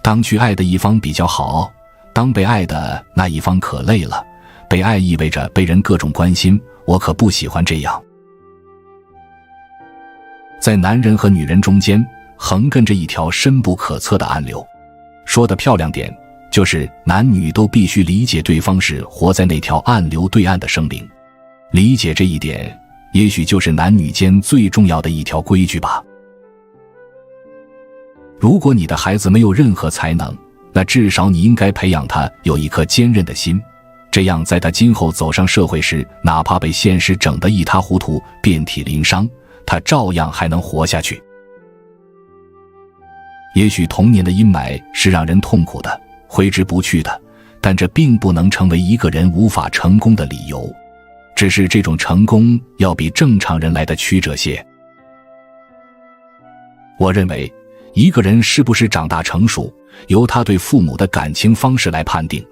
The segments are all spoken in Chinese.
当去爱的一方比较好，当被爱的那一方可累了，被爱意味着被人各种关心，我可不喜欢这样。在男人和女人中间横亘着一条深不可测的暗流，说得漂亮点，就是男女都必须理解对方是活在那条暗流对岸的生灵。理解这一点，也许就是男女间最重要的一条规矩吧。如果你的孩子没有任何才能，那至少你应该培养他有一颗坚韧的心，这样在他今后走上社会时，哪怕被现实整得一塌糊涂，遍体鳞伤，他照样还能活下去。也许童年的阴霾是让人痛苦的，挥之不去的，但这并不能成为一个人无法成功的理由，只是这种成功要比正常人来的曲折些。我认为一个人是不是长大成熟，由他对父母的感情方式来判定。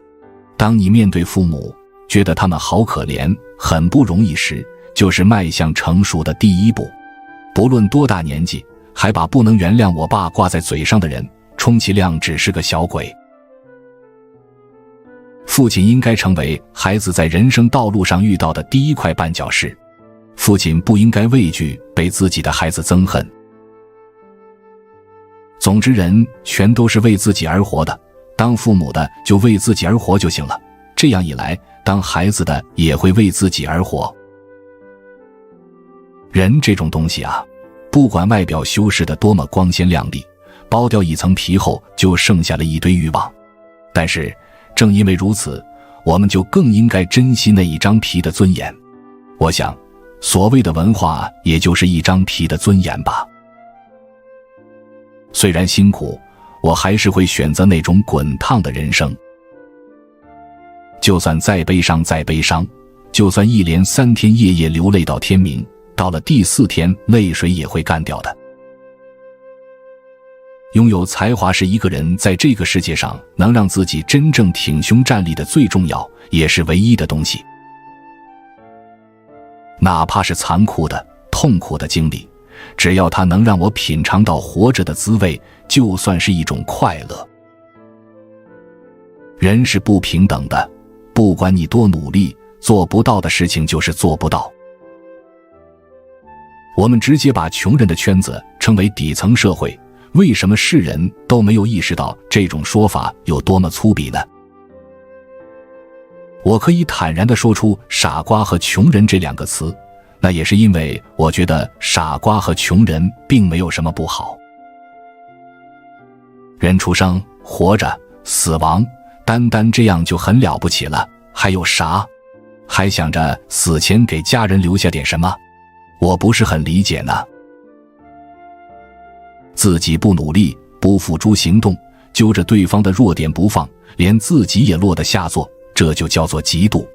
当你面对父母，觉得他们好可怜，很不容易时，就是迈向成熟的第一步。不论多大年纪，还把不能原谅我爸挂在嘴上的人，充其量只是个小鬼。父亲应该成为孩子在人生道路上遇到的第一块绊脚石，父亲不应该畏惧被自己的孩子憎恨。总之，人全都是为自己而活的，当父母的就为自己而活就行了，这样一来，当孩子的也会为自己而活。人这种东西啊，不管外表修饰得多么光鲜亮丽，剥掉一层皮后就剩下了一堆欲望。但是正因为如此，我们就更应该珍惜那一张皮的尊严。我想，所谓的文化也就是一张皮的尊严吧。虽然辛苦，我还是会选择那种滚烫的人生。就算再悲伤再悲伤，就算一连3天夜夜流泪到天明，到了第4天泪水也会干掉的。拥有才华是一个人在这个世界上能让自己真正挺胸站立的最重要也是唯一的东西。哪怕是残酷的痛苦的经历，只要它能让我品尝到活着的滋味，就算是一种快乐。人是不平等的，不管你多努力，做不到的事情就是做不到。我们直接把穷人的圈子称为底层社会，为什么世人都没有意识到这种说法有多么粗鄙呢？我可以坦然地说出傻瓜和穷人这2个词，那也是因为我觉得傻瓜和穷人并没有什么不好。人出生、活着、死亡，单单这样就很了不起了，还有啥？还想着死前给家人留下点什么？我不是很理解呢。自己不努力，不付诸行动，揪着对方的弱点不放，连自己也落得下作，这就叫做嫉妒。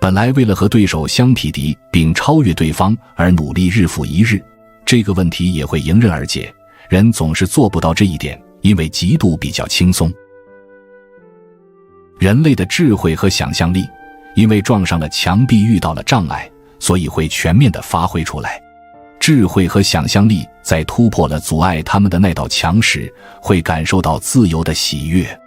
本来为了和对手相匹敌并超越对方而努力日复一日，这个问题也会迎刃而解。人总是做不到这一点，因为嫉妒比较轻松。人类的智慧和想象力，因为撞上了墙壁遇到了障碍，所以会全面地发挥出来。智慧和想象力在突破了阻碍他们的那道墙时，会感受到自由的喜悦。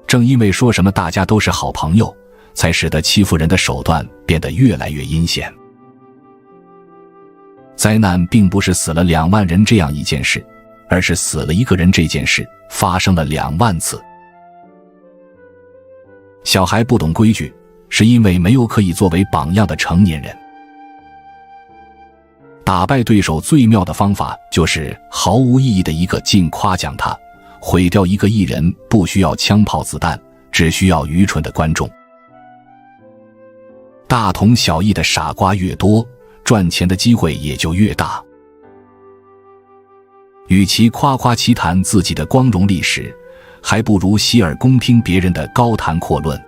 正因为说什么大家都是好朋友，才使得欺负人的手段变得越来越阴险。灾难并不是死了2万人这样一件事，而是死了1个人这件事发生了2万次。小孩不懂规矩，是因为没有可以作为榜样的成年人。打败对手最妙的方法就是毫无意义的一个劲夸奖他，毁掉一个艺人不需要枪炮子弹，只需要愚蠢的观众。大同小异的傻瓜越多，赚钱的机会也就越大。与其夸夸其谈自己的光荣历史，还不如洗耳恭听别人的高谈阔论。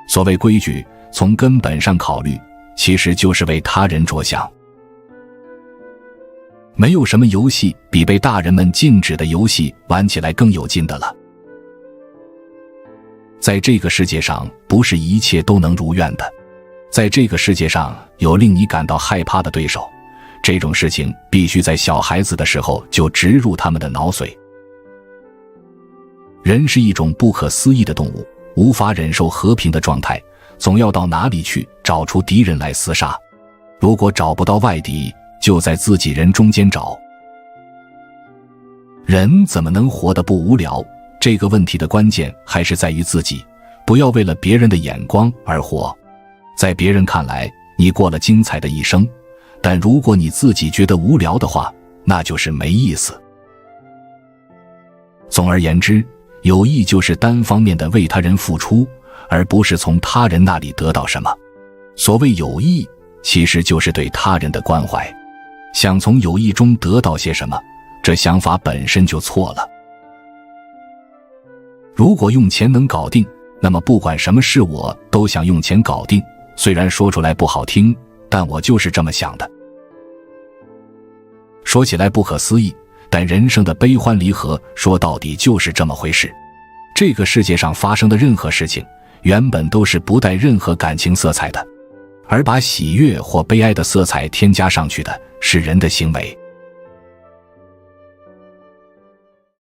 所谓规矩，从根本上考虑，其实就是为他人着想。没有什么游戏比被大人们禁止的游戏玩起来更有劲的了。在这个世界上，不是一切都能如愿的。在这个世界上，有令你感到害怕的对手，这种事情必须在小孩子的时候就植入他们的脑髓。人是一种不可思议的动物，无法忍受和平的状态，总要到哪里去找出敌人来厮杀。如果找不到外敌，就在自己人中间找。人怎么能活得不无聊？这个问题的关键还是在于自己，不要为了别人的眼光而活。在别人看来，你过了精彩的一生，但如果你自己觉得无聊的话，那就是没意思。总而言之，友谊就是单方面的为他人付出，而不是从他人那里得到什么。所谓友谊，其实就是对他人的关怀。想从友谊中得到些什么，这想法本身就错了。如果用钱能搞定，那么不管什么事我都想用钱搞定。虽然说出来不好听，但我就是这么想的。说起来不可思议，但人生的悲欢离合说到底就是这么回事。这个世界上发生的任何事情，原本都是不带任何感情色彩的，而把喜悦或悲哀的色彩添加上去的是人的行为。